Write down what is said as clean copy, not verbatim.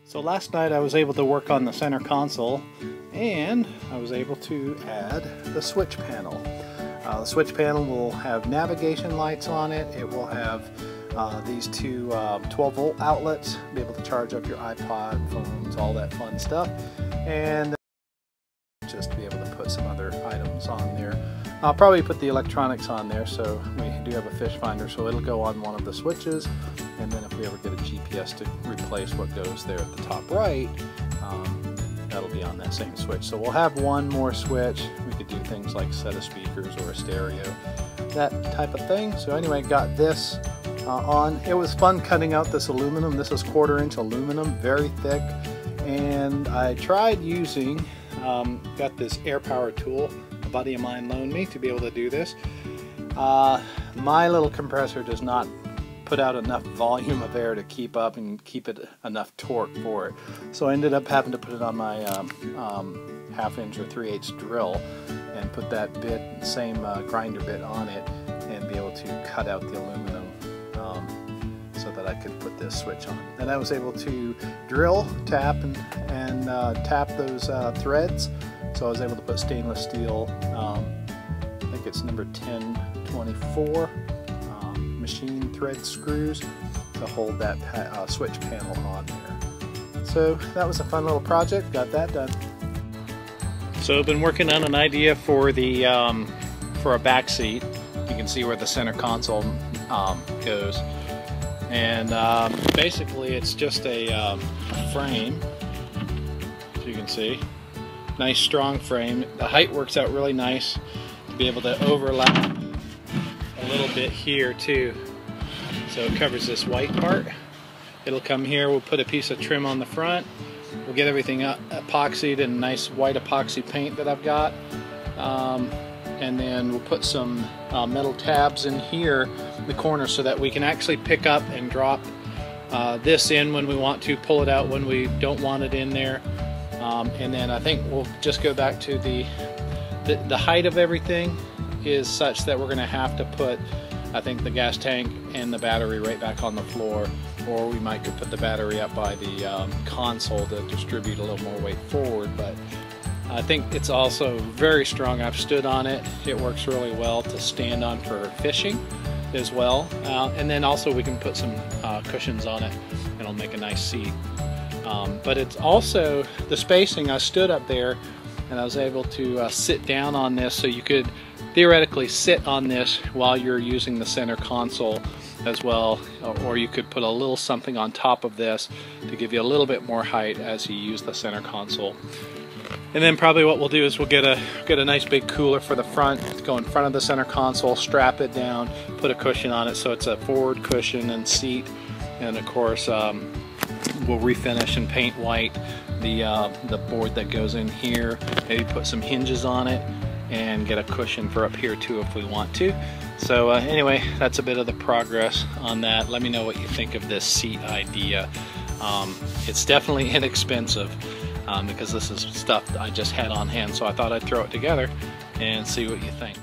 So last night I was able to work on the center console, and I was able to add the switch panel. The switch panel will have navigation lights on it. It will have these two 12-volt outlets, be able to charge up your iPod, phones, all that fun stuff, and just be able to put some other items on there. I'll probably put the electronics on there, so we do have a fish finder, so it'll go on one of the switches, and then if we ever get a GPS to replace what goes there at the top right, that'll be on that same switch. So we'll have one more switch. We could do things like set of speakers or a stereo, that type of thing. So anyway, got this on. It was fun cutting out this aluminum. This is 1/4-inch aluminum, very thick, and I tried using, got this air power tool a buddy of mine loaned me to be able to do this. My little compressor does not put out enough volume of air to keep up and keep it enough torque for it. So I ended up having to put it on my 1/2-inch or 3/8 drill and put that bit, same grinder bit on it, and be able to cut out the aluminum so that I could put this switch on. Then I was able to drill, tap, and tap those threads. So I was able to put stainless steel, I think it's number 1024 machine thread screws to hold that switch panel on there. So that was a fun little project, got that done. So I've been working on an idea for the for a back seat. You can see where the center console goes, and basically it's just a frame, as you can see. Nice strong frame. The height works out really nice to be able to overlap a little bit here too. So it covers this white part. It'll come here, we'll put a piece of trim on the front. We'll get everything epoxied in nice white epoxy paint that I've got. And then we'll put some metal tabs in here in the corner so that we can actually pick up and drop this in when we want to, pull it out when we don't want it in there. And then I think we'll just go back to the height of everything is such that we're going to have to put, I think, the gas tank and the battery right back on the floor, or we might could put the battery up by the console to distribute a little more weight forward. But I think it's also very strong. I've stood on it. It works really well to stand on for fishing as well. And then also we can put some cushions on it and it'll make a nice seat. But it's also the spacing. I stood up there and I was able to sit down on this, so you could theoretically sit on this while you're using the center console as well, or you could put a little something on top of this to give you a little bit more height as you use the center console. And then probably what we'll do is we'll get a nice big cooler for the front to go in front of the center console, strap it down, put a cushion on it so it's a forward cushion and seat, and of course we'll refinish and paint white the board that goes in here, maybe put some hinges on it and get a cushion for up here too if we want to. So anyway, that's a bit of the progress on that. Let me know what you think of this seat idea. It's definitely inexpensive because this is stuff I just had on hand, so I thought I'd throw it together and see what you think.